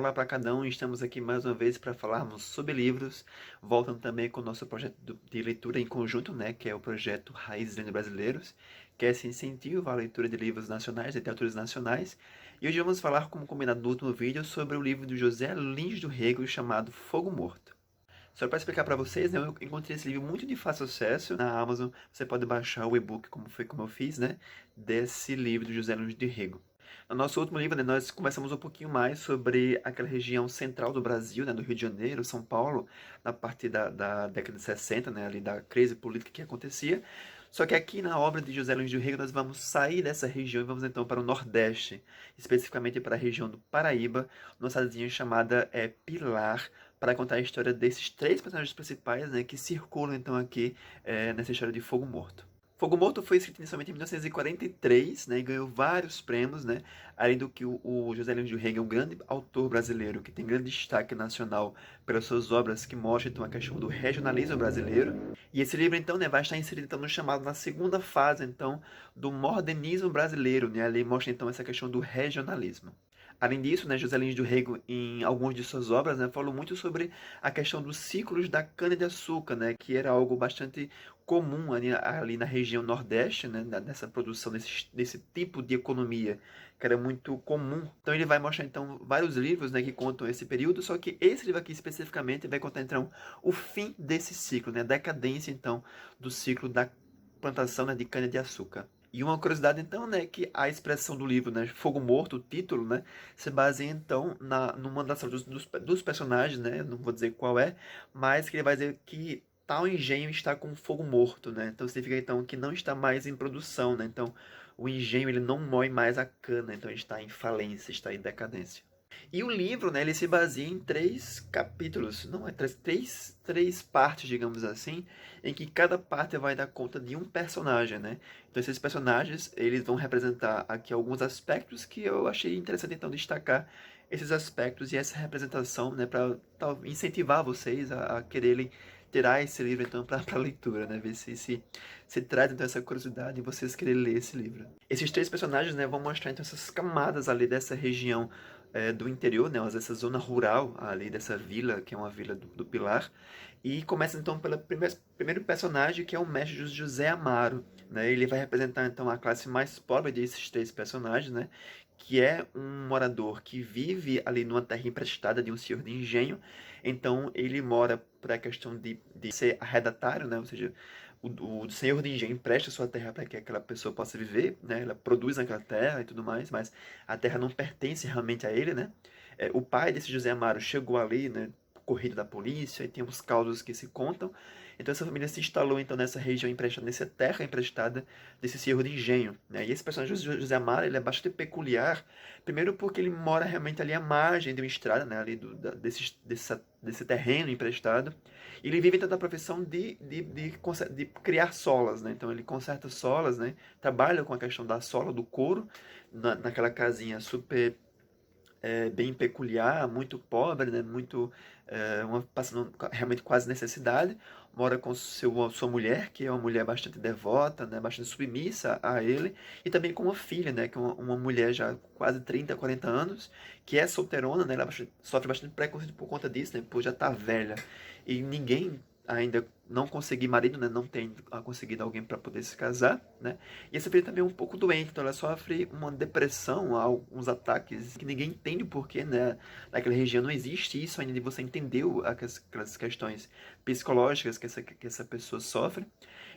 olá para cada um. Estamos aqui mais uma vez para falarmos sobre livros, voltando também com o nosso projeto de leitura em conjunto, né, que é o projeto Raízes Lendo Brasileiros, que é esse incentivo à leitura de livros nacionais, de autores nacionais. E hoje vamos falar, como combinado no último vídeo, sobre o livro do José Lins do Rego chamado Fogo Morto. Só para explicar para vocês, né, eu encontrei esse livro muito de fácil acesso na Amazon. Você pode baixar o e-book, como eu fiz, né, desse livro do José Lins do Rego. No nosso último livro, né, nós conversamos um pouquinho mais sobre aquela região central do Brasil, né, do Rio de Janeiro, São Paulo, na partir da década de 60, né, ali da crise política que acontecia. Só que aqui na obra de José Lins do Rego nós vamos sair dessa região e vamos então para o Nordeste, especificamente para a região do Paraíba, numa cidadezinha chamada Pilar, para contar a história desses três personagens principais, né, que circulam então aqui nessa história de Fogo Morto. Fogo Morto foi escrito inicialmente em 1943, né, e ganhou vários prêmios, né, além do que o José Lins do Rego é um grande autor brasileiro que tem grande destaque nacional pelas suas obras que mostram então a questão do regionalismo brasileiro. E esse livro então, né, vai estar inserido então no chamado na segunda fase então do modernismo brasileiro, né, ali mostra então essa questão do regionalismo. Além disso, né, José Lins do Rego, em algumas de suas obras, né, falou muito sobre a questão dos ciclos da cana-de-açúcar, né, que era algo bastante comum ali na região Nordeste, né, nessa produção desse tipo de economia, que era muito comum. Então ele vai mostrar então vários livros, né, que contam esse período, só que esse livro aqui especificamente vai contar então o fim desse ciclo, né, a decadência então do ciclo da plantação, né, de cana-de-açúcar. E uma curiosidade, então, né, que a expressão do livro, né, Fogo Morto, o título, né, se baseia, então, numa das dos personagens, né, não vou dizer qual é, mas que ele vai dizer que tal engenho está com fogo morto, né, então significa, então, que não está mais em produção, né, então o engenho, ele não moe mais a cana, então ele está em falência, está em decadência. E o livro, né, ele se baseia em três capítulos, não é três partes, digamos assim, em que cada parte vai dar conta de um personagem, né? Então esses personagens, eles vão representar aqui alguns aspectos que eu achei interessante então destacar esses aspectos e essa representação, né, para incentivar vocês a quererem tirar esse livro então para a leitura, né? Ver se traz então essa curiosidade de vocês quererem ler esse livro. Esses três personagens, né, vão mostrar então essas camadas ali dessa região do interior, né, essa zona rural ali dessa vila, que é uma vila do Pilar. E começa então pelo primeiro personagem, que é o mestre José Amaro, né? Ele vai representar então a classe mais pobre desses três personagens, né? Que é um morador que vive ali numa terra emprestada de um senhor de engenho. Então ele mora por a questão de ser arrendatário, né? Ou seja, o senhor de engenho empresta sua terra para que aquela pessoa possa viver, né? Ela produz naquela terra e tudo mais, mas a terra não pertence realmente a ele, né? O pai desse José Amaro chegou ali, né? Corrido da polícia, e tem uns causos que se contam. Então essa família se instalou então nessa região emprestada, nessa terra emprestada desse senhor de engenho, né? E esse personagem José Amaro, ele é bastante peculiar, primeiro porque ele mora realmente ali à margem de uma estrada, né? Ali desse terreno emprestado. E ele vive então da profissão de criar solas, né? Então ele conserta solas, né? Trabalha com a questão da sola, do couro, naquela casinha super bem peculiar, muito pobre, né? Muito passando realmente quase necessidade. Mora com sua mulher, que é uma mulher bastante devota, né? Bastante submissa a ele, e também com uma filha, né? Que é uma mulher já quase 30, 40 anos, que é solteirona, né? Ela sofre bastante preconceito por conta disso, né? Por já estar velha. E ninguém ainda não conseguir marido, né? Não tem conseguido alguém para poder se casar, né? E essa filha também é um pouco doente, então ela sofre uma depressão, alguns ataques que ninguém entende o porquê, né? Naquela região não existe isso ainda de você entender aquelas questões psicológicas que essa pessoa sofre.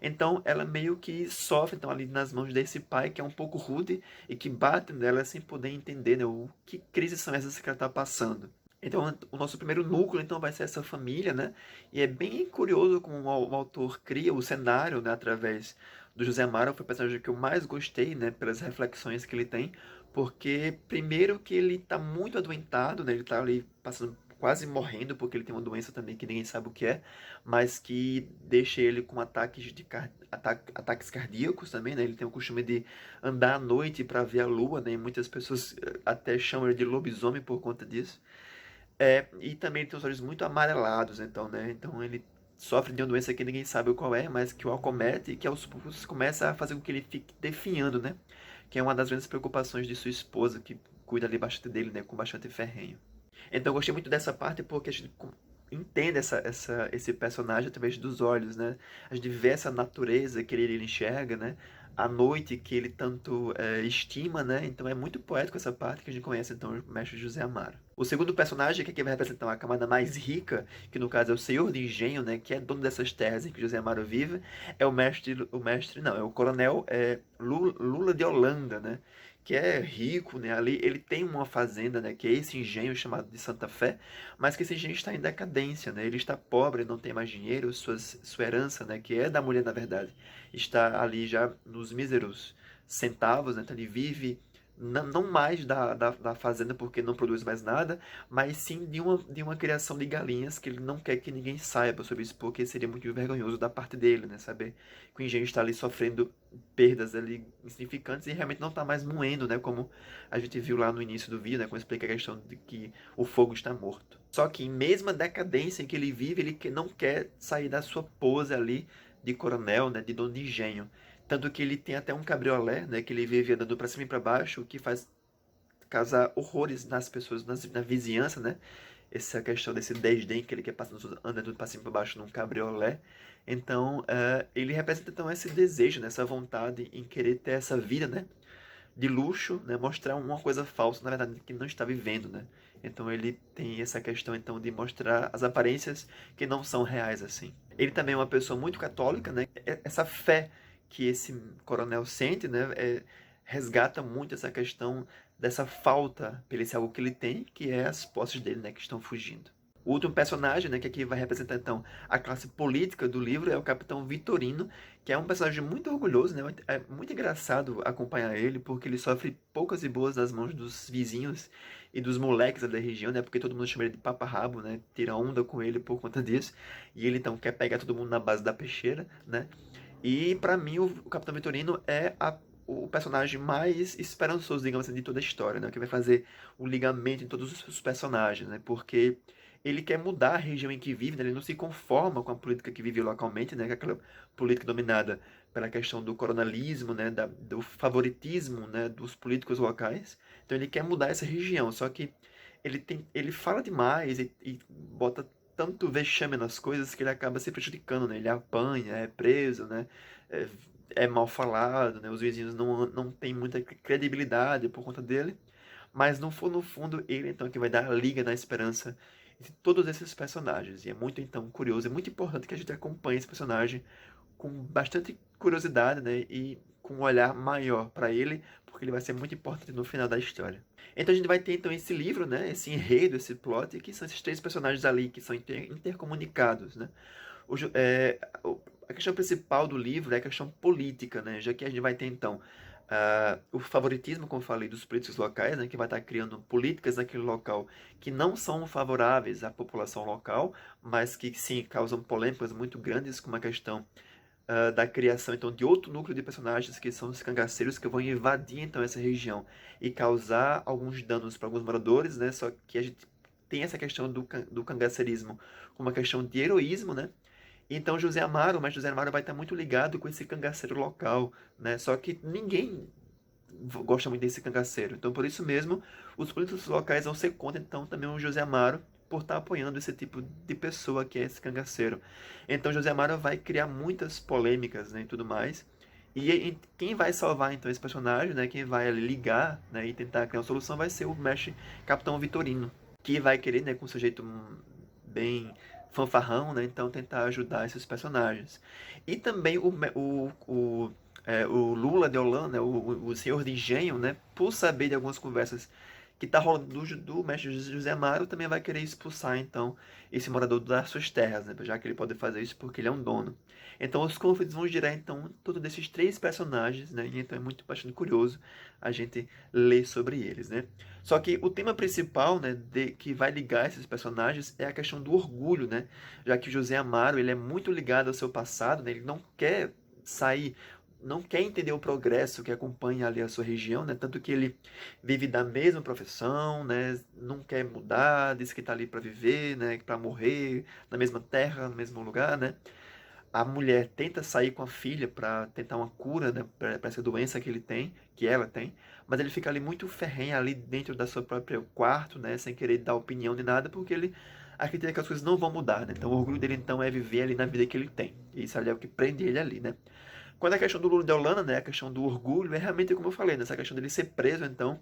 Então ela meio que sofre então, ali nas mãos desse pai que é um pouco rude e que bate nela sem poder entender, né, o que crises são essas que ela está passando. Então, o nosso primeiro núcleo então vai ser essa família, né? E é bem curioso como o autor cria o cenário, né, através do José Amaro. Foi o personagem que eu mais gostei, né, pelas reflexões que ele tem, porque primeiro que ele está muito adoentado, né? Ele está ali passando quase morrendo porque ele tem uma doença também que ninguém sabe o que é, mas que deixa ele com ataques cardíacos também, né? Ele tem o costume de andar à noite para ver a lua, né? E muitas pessoas até chamam ele de lobisomem por conta disso. E também ele tem os olhos muito amarelados, então, né? Então ele sofre de uma doença que ninguém sabe qual é, mas que o acomete e que aos poucos começa a fazer com que ele fique definhando, né? Que é uma das grandes preocupações de sua esposa, que cuida ali bastante dele, né? Com bastante ferrenho. Então eu gostei muito dessa parte porque a gente entende esse personagem através dos olhos, né? A gente vê essa natureza que ele enxerga, né? A noite que ele tanto estima, né? Então é muito poético essa parte que a gente conhece, então, o mestre José Amaro. O segundo personagem, que aqui vai representar uma camada mais rica, que no caso é o Senhor de Engenho, né? Que é dono dessas terras em que José Amaro vive, é o coronel Lula de Holanda, né? Que é rico, né? Ali ele tem uma fazenda, né? Que é esse engenho chamado de Santa Fé, mas que esse engenho está em decadência, né? Ele está pobre, não tem mais dinheiro, sua herança, né? Que é da mulher, na verdade, está ali já nos míseros centavos, né? Então ele vive não mais da fazenda porque não produz mais nada, mas sim de uma criação de galinhas que ele não quer que ninguém saiba sobre isso, porque seria muito vergonhoso da parte dele, né? Saber que o engenho está ali sofrendo perdas ali insignificantes e realmente não está mais moendo, né? Como a gente viu lá no início do vídeo, né? Quando explica a questão de que o fogo está morto. Só que em mesma decadência em que ele vive, ele não quer sair da sua pose ali de coronel, né? De dono de engenho. Tanto que ele tem até um cabriolé, né? Que ele vive andando para cima e para baixo, o que faz causar horrores nas pessoas, na vizinhança, né? Essa questão desse desdém que ele quer passar andando para cima e para baixo num cabriolé. Então, ele representa então esse desejo, né? Essa vontade em querer ter essa vida, né? De luxo, né? Mostrar uma coisa falsa, na verdade, que não está vivendo, né? Então ele tem essa questão então de mostrar as aparências que não são reais assim. Ele também é uma pessoa muito católica, né? Essa fé que esse coronel sente, né? Resgata muito essa questão dessa falta pelo esse algo que ele tem, que é as posses dele, né? Que estão fugindo. O último personagem, né, que aqui vai representar então a classe política do livro é o Capitão Vitorino, que é um personagem muito orgulhoso, né? É muito engraçado acompanhar ele, porque ele sofre poucas e boas nas mãos dos vizinhos e dos moleques da região, né? Porque todo mundo chama ele de paparrabo, né? Tira onda com ele por conta disso. E ele então quer pegar todo mundo na base da peixeira, né? E pra mim o Capitão Vitorino é o personagem mais esperançoso, digamos assim, de toda a história, né? Que vai fazer o ligamento em todos os personagens, né? Porque ele quer mudar a região em que vive, né? Ele não se conforma com a política que vive localmente, né? Que é aquela política dominada pela questão do coronelismo, né? Do favoritismo, né? Dos políticos locais. Então ele quer mudar essa região, só que ele fala demais e bota tanto vexame nas coisas que ele acaba se prejudicando, né? Ele apanha, é preso, né? É, é mal falado, né? Os vizinhos não têm muita credibilidade por conta dele. Mas no fundo, ele então que vai dar a liga na esperança de todos esses personagens. E é muito então curioso, é muito importante que a gente acompanhe esse personagem com bastante curiosidade, né? E com um olhar maior para ele, porque ele vai ser muito importante no final da história. Então a gente vai ter então esse livro, né? Esse enredo, esse plot, que são esses três personagens ali que são intercomunicados, né? A questão principal do livro é a questão política, né? Já que a gente vai ter então o favoritismo, como eu falei, dos políticos locais, né? Que vai estar criando políticas naquele local que não são favoráveis à população local, mas que sim causam polêmicas muito grandes, como a questão da criação então de outro núcleo de personagens que são os cangaceiros que vão invadir então essa região e causar alguns danos para alguns moradores, né? Só que a gente tem essa questão do cangaceirismo como uma questão de heroísmo, né? Então mas José Amaro vai estar muito ligado com esse cangaceiro local, né? Só que ninguém gosta muito desse cangaceiro. Então por isso mesmo, os políticos locais vão ser contra então também o José Amaro por estar apoiando esse tipo de pessoa que é esse cangaceiro. Então José Amaro vai criar muitas polêmicas, né, e tudo mais. E quem vai salvar então esse personagem, né, quem vai ligar, né, e tentar criar uma solução vai ser o mestre Capitão Vitorino, que vai querer, né, com seu jeito bem fanfarrão, né, então tentar ajudar esses personagens. E também o Lula de Holanda, né, o senhor de engenho, né, por saber de algumas conversas que tá rolando do mestre José Amaro, também vai querer expulsar, então, esse morador das suas terras, né, já que ele pode fazer isso porque ele é um dono. Então, os conflitos vão girar, então, tudo desses três personagens, né, e então é muito bastante curioso a gente ler sobre eles, né. Só que o tema principal, né, que vai ligar esses personagens é a questão do orgulho, né, já que o José Amaro, ele é muito ligado ao seu passado, né, ele não quer sair, não quer entender o progresso que acompanha ali a sua região, né? Tanto que ele vive da mesma profissão, né? Não quer mudar, diz que está ali para viver, né? Para morrer na mesma terra, no mesmo lugar, né? a mulher tenta sair com a filha para tentar uma cura, né, para essa doença que ela tem, mas ele fica ali muito ferrenho ali dentro da sua própria quarto, né, sem querer dar opinião de nada, porque ele acredita que as coisas não vão mudar, né? Então o orgulho dele então é viver ali na vida que ele tem. E isso ali é o que prende ele ali, né? Quando a questão do Lula de Holanda, né, a questão do orgulho, é realmente como eu falei, nessa questão dele ser preso, então,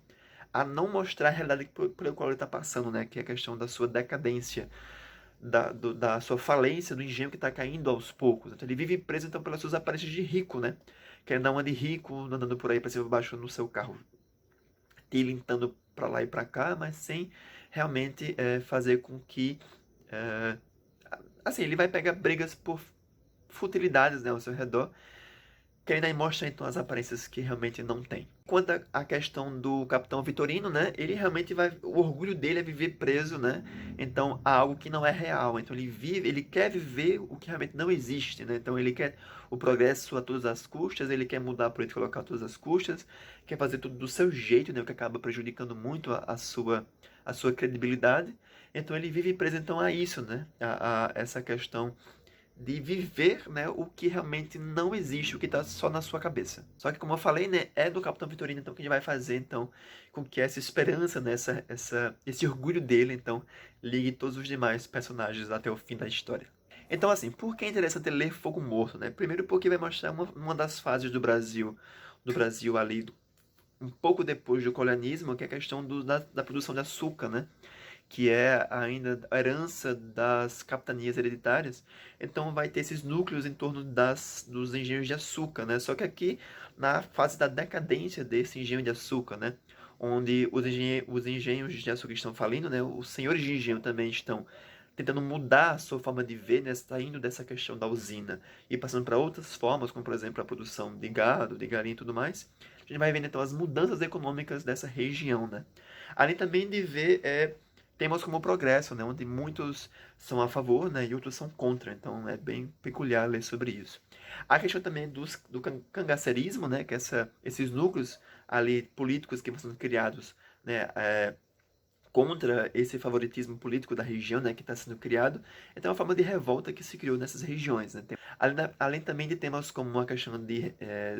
a não mostrar a realidade pela qual ele está passando, né, que é a questão da sua decadência, da sua falência, do engenho que está caindo aos poucos. Então ele vive preso então pelas suas aparências de rico, né? Querendo dar uma de rico, andando por aí para cima e baixo no seu carro, tilintando para lá e para cá, mas sem realmente fazer com que assim, ele vai pegar brigas por futilidades, né, ao seu redor, que ainda mostra então as aparências que realmente não tem. Quanto à questão do Capitão Vitorino, né, ele realmente vai, o orgulho dele é viver preso, né, então a algo que não é real. Então ele quer viver o que realmente não existe, né. Então ele quer o progresso a todas as custas, ele quer mudar a política local a todas as custas, quer fazer tudo do seu jeito, né, o que acaba prejudicando muito a sua credibilidade. Então ele vive preso então a isso, né, a essa questão de viver, né, o que realmente não existe, o que está só na sua cabeça. Só que, como eu falei, né, é do Capitão Vitorino, então, que a gente vai fazer, então, com que essa esperança, né, esse orgulho dele, então, ligue todos os demais personagens até o fim da história. Então, assim, por que é interessante ler Fogo Morto, né? Primeiro porque vai mostrar uma das fases do Brasil ali, um pouco depois do colonialismo, que é a questão da produção de açúcar, né? Que é ainda a herança das capitanias hereditárias, então vai ter esses núcleos em torno dos engenhos de açúcar, né? Só que aqui, na fase da decadência desse engenho de açúcar, né? Onde os engenhos de açúcar estão falindo, né? Os senhores de engenho também estão tentando mudar a sua forma de ver, né? Saindo dessa questão da usina e passando para outras formas, como por exemplo a produção de gado, de galinha e tudo mais. A gente vai vendo então as mudanças econômicas dessa região, né? Além também de ver temas como o progresso, né, onde muitos são a favor, né, e outros são contra. Então é bem peculiar ler sobre isso. A questão também do cangaceirismo, né, que esses núcleos ali políticos que vão sendo criados, né, contra esse favoritismo político da região, né, que está sendo criado. Então é uma forma de revolta que se criou nessas regiões. Né. Além também de temas como a questão de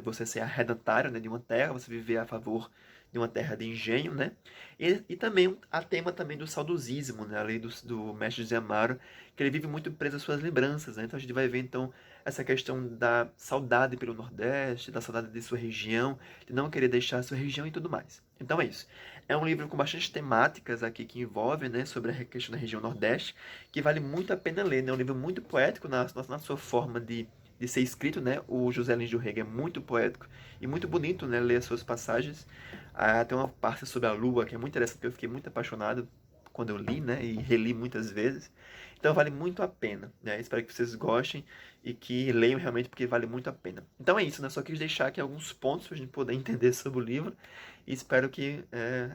você ser arrendatário, né, de uma terra, você viver a favor de uma terra de engenho, né? E também a tema também do saudosismo, né? A lei do mestre José Amaro, que ele vive muito preso às suas lembranças, né? Então a gente vai ver então essa questão da saudade pelo Nordeste, da saudade de sua região, de não querer deixar a sua região e tudo mais. Então é isso. É um livro com bastante temáticas aqui que envolvem, né, sobre a questão da região Nordeste, que vale muito a pena ler, né? É um livro muito poético na sua forma de ser escrito, né? O José Lins do Rego é muito poético e muito bonito, né? Ler as suas passagens. Tem uma parte sobre a Lua que é muito interessante, que eu fiquei muito apaixonado quando eu li, né? E reli muitas vezes. Então vale muito a pena, né? Espero que vocês gostem e que leiam realmente porque vale muito a pena. Então é isso, né? Só quis deixar aqui alguns pontos para a gente poder entender sobre o livro e espero que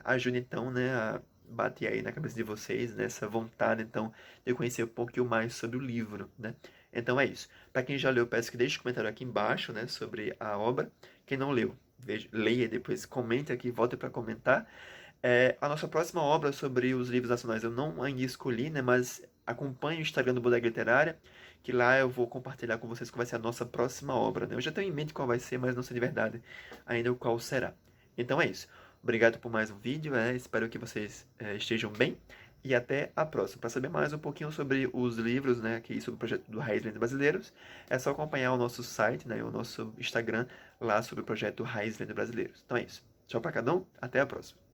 ajude então, né? A bater aí na cabeça de vocês nessa vontade então de conhecer um pouquinho mais sobre o livro, né? Então é isso. Para quem já leu, peço que deixe um comentário aqui embaixo, né, sobre a obra. Quem não leu, leia depois, comente aqui, volte para comentar. A nossa próxima obra sobre os livros nacionais eu não ainda escolhi, né, mas acompanhe o Instagram do Bodega Literária, que lá eu vou compartilhar com vocês qual vai ser a nossa próxima obra. Né? Eu já tenho em mente qual vai ser, mas não sei de verdade ainda o qual será. Então é isso. Obrigado por mais um vídeo, espero que vocês estejam bem e até a próxima. Para saber mais um pouquinho sobre os livros, né, aqui sobre o projeto do Raiz Lendo Brasileiros, é só acompanhar o nosso site, né, o nosso Instagram lá sobre o projeto Raiz Lendo Brasileiros. Então é isso. Tchau para cada um, até a próxima.